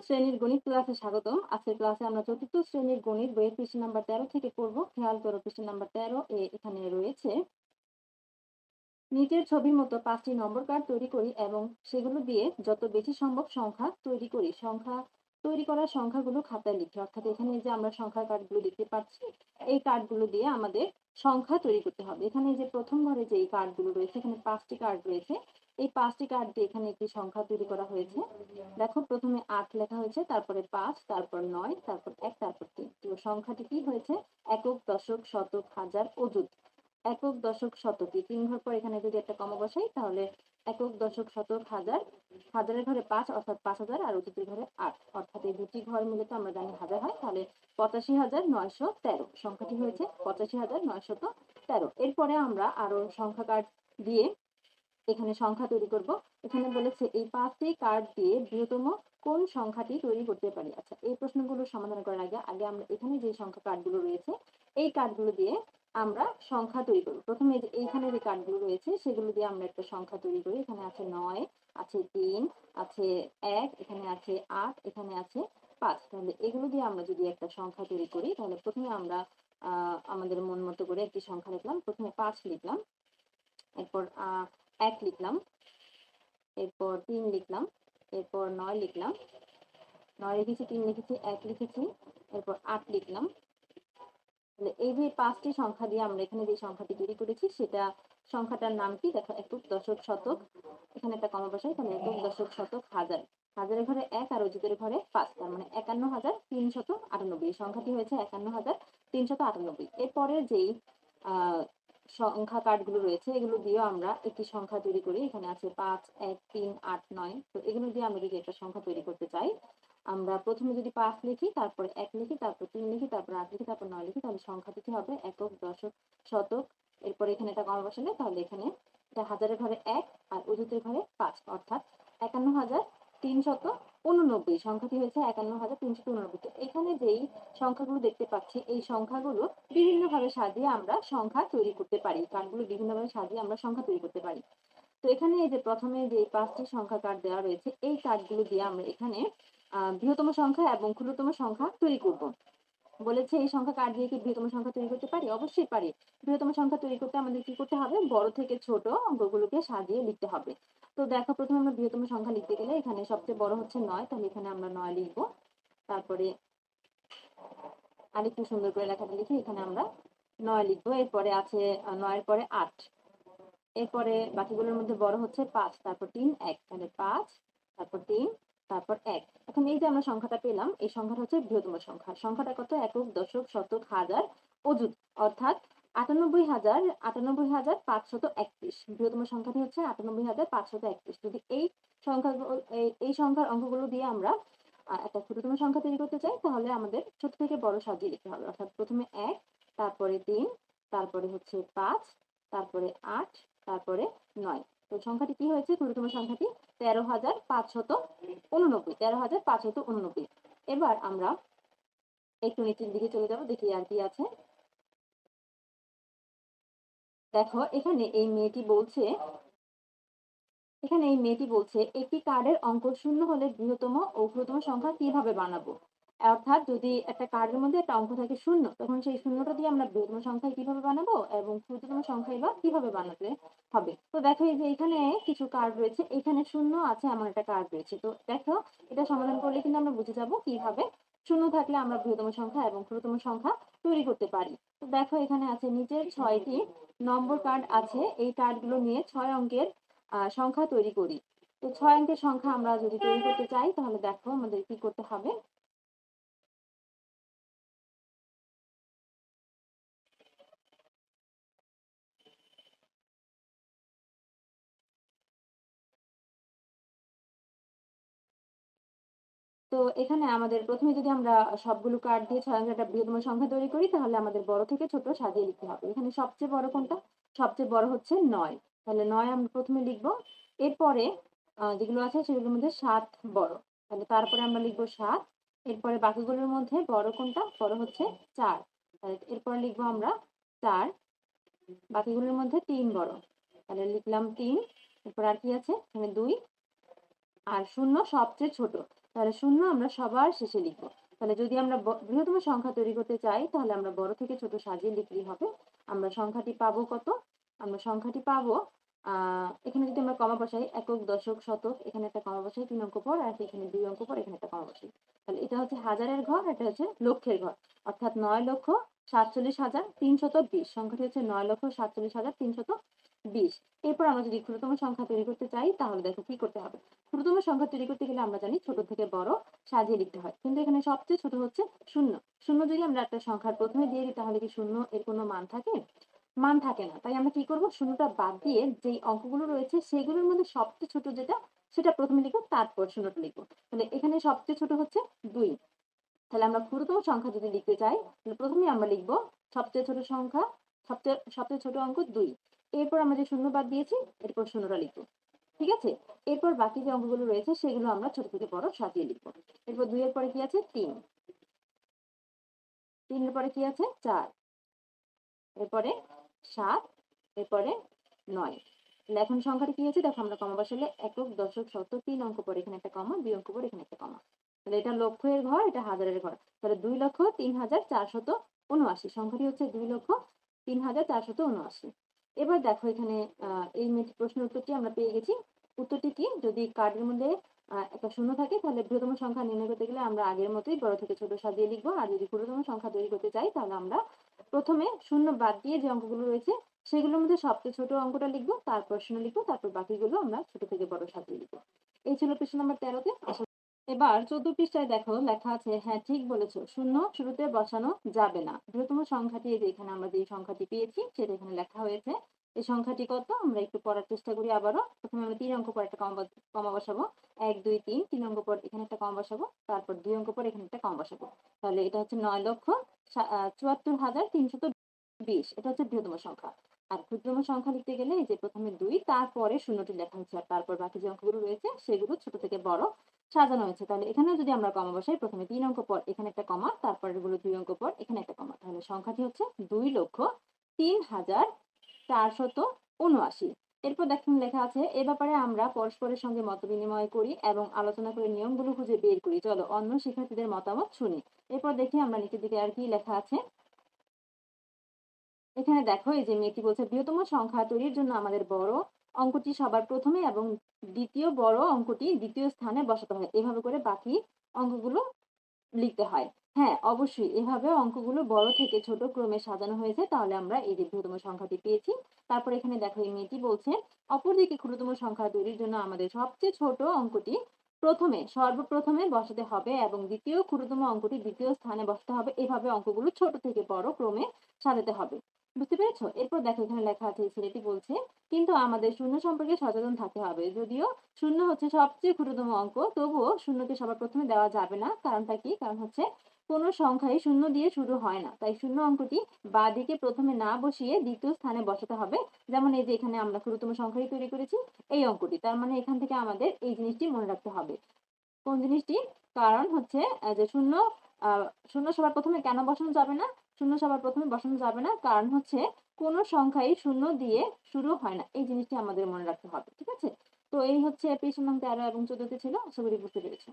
শ্রেণীর গণিত ক্লাসে স্বাগতম। আজকের ক্লাসে আমরা চতুর্থ শ্রেণীর গণিত বইয়ের পৃষ্ঠা নাম্বার 13 থেকে পড়ব। খেয়াল করো, পৃষ্ঠা নাম্বার 13 এখানে রয়েছে নিচের ছবির মতো 5টি নম্বর কার্ড তৈরি করি এবং সেগুলো দিয়ে যত বেশি সম্ভব সংখ্যা তৈরি করি। সংখ্যা তৈরি করার সংখ্যাগুলো খাতায় লিখি। অর্থাৎ এখানে যে আমরা সংখ্যার কার্ডগুলো দেখতে পাচ্ছি, এই কার্ডগুলো দিয়ে আমাদের সংখ্যা তৈরি করতে হবে। এখানে যে প্রথম ঘরে যে এই কার্ডগুলো রয়েছে, এখানে 5টি কার্ড রয়েছে। এই 5টি কার্ড দিয়ে এখানে একটি সংখ্যা তৈরি করা হয়েছে। দেখো, প্রথমে 8 লেখা হয়েছে, তারপরে 5, তারপর 9, তারপর 1, তারপর 3। তো সংখ্যাটি কি হয়েছে? একক, দশক, শতক, হাজার, অযুত। একক, দশক, শতকে 3 ঘর পর এখানে যদি একটা কমা বসাই তাহলে একক, দশক, শতক, হাজার, হাজারের ঘরে 5 অর্থাৎ 5000 আর অযুতের ঘরে 8 অর্থাৎ এই দুটি ঘর মিলে তো আমরা জানি হাজার হয়, তাহলে 85,913 সংখ্যাটি হয়েছে 85,913। এরপরে আমরা আরো সংখ্যা কার্ড দিয়ে এখানে সংখ্যা তৈরি করব। এখানে বলেছে এই 5টি কার্ড দিয়ে বৃহত্তম কোন সংখ্যাটি তৈরি করতে পারি। আচ্ছা, এই প্রশ্নগুলো সমাধান করার আগে আমরা এখানে যে সংখ্যা কার্ডগুলো রয়েছে এই কার্ডগুলো দিয়ে আমরা সংখ্যা তৈরি করব। প্রথমে যে এইখানে যে কার্ডগুলো রয়েছে সেগুলো দিয়ে আমরা একটা সংখ্যা তৈরি করি। এখানে আছে 9, আছে 3, আছে 1, এখানে আছে 8, এখানে আছে 5। তাহলে এগুলো দিয়ে আমরা যদি একটা সংখ্যা তৈরি করি তাহলে প্রথমে আমরা আমাদের মন মতো করে একটি সংখ্যা লিখলাম। প্রথমে 5 লিখলাম, এরপর 1 লিখলাম, এরপর 3 লিখলাম, এরপর 9 লিখলাম, 9 লিখেছি, 3 লিখেছি, 1 লিখেছি, এরপর 8 লিখলাম। তাহলে এই যে 5টি সংখ্যা দিয়ে আমরা এখানে যে সংখ্যাটি তৈরি করেছি সেটা সংখ্যাটার নাম কি? দেখো, একক, দশক, শতক, এখানে একটা কমা বসাই, তাহলে একক, দশক, শতক, হাজার। হাজারের ঘরে 1 আর অযুতের ঘরে 5, তার মানে 51,398। এই সংখ্যাটি হয়েছে 51,398। এরপরে যেই সংখ্যা কার্ডগুলো রয়েছে এগুলো দিয়েও আমরা একটি সংখ্যা তৈরি করি। এখানে আছে 5, 1, 3, 8, 9। তো এগুলো দিয়ে আমরা যদি একটা সংখ্যা তৈরি করতে চাই, আমরা প্রথমে যদি 5 লিখি, তারপরে 1 লিখি, তারপর 3 লিখি, তারপর 8 লিখি, তারপর 9 লিখি, তাহলে সংখ্যাটি কি হবে? একক, দশক, শতক, এরপরে এখানে একটা কমা বসালে তাহলে এখানে এটা হাজারের ঘরে 1 আর অযুতের ঘরে 5 অর্থাৎ 51,389। সংখ্যাটি হয়েছে 51,389। তো এখানে যেই সংখ্যাগুলো দেখতে পাচ্ছি এই সংখ্যাগুলো বিভিন্নভাবে সাজিয়ে আমরা সংখ্যা তৈরি করতে পারি। কার্ডগুলো বিভিন্নভাবে সাজিয়ে আমরা সংখ্যা তৈরি করতে পারি। তো এখানে এই যে প্রথমে যে 5টি সংখ্যা কার্ড দেওয়া রয়েছে এই কার্ডগুলো দিয়ে আমরা এখানে বৃহত্তম সংখ্যা এবং ক্ষুদ্রতম সংখ্যা তৈরি করব। বলেছে এই সংখ্যা কার্ড দিয়ে কি বৃহত্তম সংখ্যা তৈরি করতে পারি? অবশ্যই পারি। বৃহত্তম সংখ্যা তৈরি করতে আমাদের কি করতে হবে? বড় থেকে ছোট অঙ্কগুলোকে সাজিয়ে লিখতে হবে। তো দেখো, প্রথমে আমরা বৃহত্তম সংখ্যা লিখতে গেলে এখানে সবচেয়ে বড় হচ্ছে 9, তাহলে এখানে আমরা 9 লিখব। তারপরে আরেকটু সুন্দর করে লেখাটা লিখি, এখানে আমরা 9 লিখব। এরপরে আছে 9 এর পরে 8, এরপরে বাকিগুলোর মধ্যে বড় হচ্ছে 5, তারপর 3, 1, তাহলে 5, তারপর 3, তারপর 1। এখন এই যে আমরা সংখ্যাটা পেলাম এই সংখ্যাটা হচ্ছে বৃহত্তম সংখ্যা। সংখ্যাটা কত? একক, দশক, শতক, হাজার, অযুত অর্থাৎ 98,531। বৃহত্তম সংখ্যাটি হচ্ছে 98,531। যদি এই সংখ্যাগুলো এই সংখ্যার অঙ্কগুলো দিয়ে আমরা একটা ক্ষুদ্রতম সংখ্যা তৈরি করতে চাই তাহলে আমাদের ছোট থেকে বড় সাজিয়ে লিখতে হবে। অর্থাৎ প্রথমে 1, তারপরে 3, তারপরে হচ্ছে 5, তারপরে 8, তারপরে 9। তো সংখ্যাটি কি হয়েছে? ক্ষুদ্রতম সংখ্যাটি 13,589। 13,589। এবার আমরা একটু নিচের দিকে চলে যাব, দেখি আর কি আছে। দেখো, এখানে এই মেয়েটি বলছে একটি কার্ডের অঙ্ক শূন্য হলে বৃহত্তম ও ক্ষুদ্রতম সংখ্যা কিভাবে বানাবো। অর্থাৎ যদি একটা কার্ডের মধ্যে একটা অঙ্ক থাকে শূন্য, তখন সেই শূন্যটা দিয়ে আমরা বৃহত্তম সংখ্যা কিভাবে বানাবো এবং ক্ষুদ্রতম সংখ্যা বা কিভাবে বানাতে হবে। তো দেখো, এই যে এখানে কিছু কার্ড রয়েছে, এখানে শূন্য আছে এমন একটা কার্ড রয়েছে। তো দেখো, এটা সমাধান করলে কিন্তু আমরা বুঝে যাব কিভাবে শূন্য থাকলে আমরা বৃহত্তম সংখ্যা এবং ক্ষুদ্রতম সংখ্যা তৈরি করতে পারি। তো দেখো, এখানে আছে নিচের 6টি নম্বর কার্ড আছে। এই কার্ডগুলো নিয়ে 6 অঙ্কের সংখ্যা তৈরি করি। তো 6 অঙ্কের সংখ্যা আমরা যদি তৈরি করতে চাই তাহলে দেখো আমাদের কি করতে হবে। তো এখানে আমাদের প্রথমে যদি আমরা সবগুলো কার্ড দিয়ে 6 অঙ্কের একটা বৃহত্তম সংখ্যা তৈরি করি তাহলে আমাদের বড় থেকে ছোট সাজিয়ে লিখতে হবে। এখানে সবচেয়ে বড় কোনটা? সবচেয়ে বড় হচ্ছে 9। তাহলে 9 আমরা প্রথমে লিখব। এরপরে যেগুলো আছে সেগুলোর মধ্যে 7 বড়। তাহলে তারপরে আমরা লিখব 7। এরপরে বাকিগুলোর মধ্যে বড় কোনটা? বড় হচ্ছে 4। তাহলে এরপরে লিখব আমরা 4। বাকিগুলোর মধ্যে 3 বড়। তাহলে লিখলাম 3। এরপর আর কি আছে? এখানে 2 আর 0 সবচেয়ে ছোট। তাহলে শূন্য আমরা সবার শেষে লিখবো। তাহলে যদি আমরা বৃহত্তম সংখ্যা তৈরি করতে চাই তাহলে আমরা বড় থেকে ছোট সাজিয়ে লিখলেই হবে। আমরা সংখ্যাটি পাবো কত? আমরা সংখ্যাটি পাবো এখানে যদি আমরা কমা বসাই একক, দশক, শতক, এখানে একটা কমা বসাই ৩ অঙ্ক পর, আর এখানে ২ অঙ্ক পর, এখানে একটা কমা বসাই। তাহলে এটা হচ্ছে হাজারের ঘর, এটা হচ্ছে লক্ষের ঘর। অর্থাৎ ৯,৪৭,৩২০ সংখ্যাটি হচ্ছে ৯,৪৭,৩২০। এরপর আমরা যদি ক্ষুদ্রতম সংখ্যা তৈরি করতে চাই তাহলে দেখো কি করতে হবে। ক্ষুদ্রতম সংখ্যা তৈরি করতে গেলে আমরা জানি ছোট থেকে বড় সাজিয়ে লিখতে হয়, কিন্তু এখানে সবচেয়ে ছোট হচ্ছে শূন্য। শূন্য যদি আমরা একটা সংখ্যার প্রথমে দিয়ে দিই তাহলে কি শূন্য এর কোনো মান থাকে? মান থাকে না। তাই আমরা কি করব, শূন্যটা বাদ দিয়ে যেই অঙ্কগুলো রয়েছে সেগুলোর মধ্যে সবচেয়ে ছোট যেটা সেটা প্রথমে লিখবো, তারপর শূন্যটা লিখবো। তাহলে এখানে সবচেয়ে ছোট হচ্ছে ২। তাহলে আমরা ক্ষুদ্রতম সংখ্যা যদি লিখতে চাই তাহলে প্রথমেই আমরা লিখবো সবচেয়ে ছোট সংখ্যা, সবচেয়ে ছোট অঙ্ক ২। এরপর আমরা যে শূন্য বাদ দিয়েছি এরপর শূন্যটা লিখবো। ঠিক আছে? এরপর বাকি যে অঙ্কগুলো রয়েছে সেগুলো আমরা ছোট থেকে বড় সাজিয়ে লিখবো। এরপর ২ এর পরে কি আছে? ৩। ৩ এর পরে কি আছে? ৪। এরপরে ৭, এরপরে ৯। তাহলে এখন সংখ্যাটা কি হয়েছে দেখো, আমরা কমা বসালে একক, দশক, শতক, ৩ অঙ্ক পর এখানে একটা কমা, ২ অঙ্ক পর এখানে একটা কমা। তাহলে এটা লক্ষের ঘর, এটা হাজারের ঘর। তাহলে ২,০৩,৪৭৯। সংখ্যাটি হচ্ছে ২,০৩,৪৭৯। এবার দেখো এখানে এই প্রশ্নের উত্তরটি আমরা পেয়ে গেছি। উত্তরটি কি? যদি কার্ডের মধ্যে একটা শূন্য থাকে তাহলে বৃহত্তম সংখ্যা নির্ণয় করতে গেলে আমরা আগের মতোই বড় থেকে ছোট সাজিয়ে লিখবো। আর যদি ক্ষুদ্রতম সংখ্যা তৈরি করতে চাই তাহলে আমরা প্রথমে শূন্য বাদ দিয়ে যে অঙ্কগুলো রয়েছে সেগুলোর মধ্যে সবচেয়ে ছোট অঙ্কটা লিখবো, তারপর শূন্য লিখবো, তারপর বাকিগুলো আমরা ছোট থেকে বড় সাজিয়ে লিখবো। এই ছিল পৃষ্ঠা নাম্বার ১৩-তে। এবার ১৪ পৃষ্ঠায় দেখো লেখা আছে, হ্যাঁ ঠিক বলেছো, শূন্য শুরুতে বসানো যাবে না। বৃহত্তম সংখ্যাটি এই যে এখানে আমরা যে সংখ্যাটি পেয়েছি সেটা এখানে লেখা হয়েছে। এই সংখ্যাটি কত আমরা একটু পড়ার চেষ্টা করি আবারও। প্রথমে আমরা ৩ অঙ্ক পর একটা কমা বসাবো। ১, ২, ৩, ৩ অঙ্ক পর এখানে একটা কমা বসাবো, তারপর ২ অঙ্ক পর এখানে একটা কমা বসাবো। তাহলে এটা হচ্ছে ৯,৭৪,৩২০। এটা হচ্ছে বৃহত্তম সংখ্যা। আর ক্ষুদ্রতম সংখ্যা লিখতে গেলে এই যে প্রথমে ২, তারপরে শূন্যটি লেখা হচ্ছে, আর তারপর বাকি যে অঙ্কগুলো রয়েছে সেগুলো ছোট থেকে বড় সাজানো হয়েছে। তাহলে এখানেও যদি আমরা কমা বসাই, প্রথমে ৩ অঙ্ক পর এখানে একটা কমা, তারপরেরগুলো ২ অঙ্ক পর এখানে একটা কমা। তাহলে সংখ্যাটি হচ্ছে ২,০৩,৪৭৯। এরপর দেখুন লেখা আছে, এ ব্যাপারে আমরা পরস্পরের সঙ্গে মতবিনিময় করি এবং আলোচনা করে নিয়মগুলো খুঁজে বের করি। চলো অন্য শিক্ষার্থীদের মতামত শুনি। এরপর দেখি আমরা নিচের দিকে আর কি লেখা আছে। এখানে দেখো এই যে মেয়েটি বলছে, বৃহত্তম সংখ্যা তৈরির জন্য আমাদের বড় অঙ্কটি সবার প্রথমে এবং দ্বিতীয় বড় অঙ্কটি দ্বিতীয় স্থানে বসাতে হয়। এভাবে করে বাকি অঙ্কগুলো লিখতে হয়। হ্যাঁ, অবশ্যই এভাবে অঙ্কগুলো বড় থেকে ছোট ক্রমে সাজানো হয়েছে। তাহলে আমরা এই যে বৃহত্তম সংখ্যাটি পেয়েছি। তারপর এখানে দেখো এই মেয়েটি বলছে, অপরদিকে ক্ষুদ্রতম সংখ্যা তৈরির জন্য আমাদের সবচেয়ে ছোট অঙ্কটি সর্বপ্রথমে বসাতে হবে এবং দ্বিতীয় ক্ষুদ্রতম অঙ্কটি দ্বিতীয় স্থানে বসাতে হবে। এভাবে অঙ্কগুলো ছোট থেকে বড় ক্রমে সাজাতে হবে। বুঝতে পেরেছো? এরপর দেখো এখানে লেখা আছে, এই ছেলেটি বলছে, কিন্তু আমাদের শূন্য সম্পর্কে সচেতন থাকতে হবে। যদিও শূন্য হচ্ছে সবচেয়ে ক্ষুদ্রতম অঙ্ক, তবুও শূন্যকে সবার প্রথমে দেওয়া যাবে না। কারণটা কি? কারণ হচ্ছে কোনো সংখ্যাই শূন্য দিয়ে শুরু হয় না। তাই শূন্য অঙ্কটি বাঁদিকে প্রথমে না বসিয়ে দ্বিতীয় স্থানে বসাতে হবে। যেমন এই যে এখানে আমরা ক্ষুদ্রতম সংখ্যাটি তৈরি করেছি, এই অঙ্কটি। তার মানে এখান থেকে আমাদের এই জিনিসটি মনে রাখতে হবে। কোন জিনিসটি? কারণ হচ্ছে যে আ শূন্য সবার প্রথমে কেন বসানো যাবে না? শূন্য সবার প্রথমে বসানো যাবে না। কারণ হচ্ছে কোন সংখ্যাই শূন্য দিয়ে শুরু হয় না। এই জিনিসটি আমাদের মনে রাখতে হবে। ঠিক আছে? তো এই হচ্ছে পৃষ্ঠা নং ১৩ এবং ১৪ তে ছিল। আশা করি বুঝতে পেরেছ।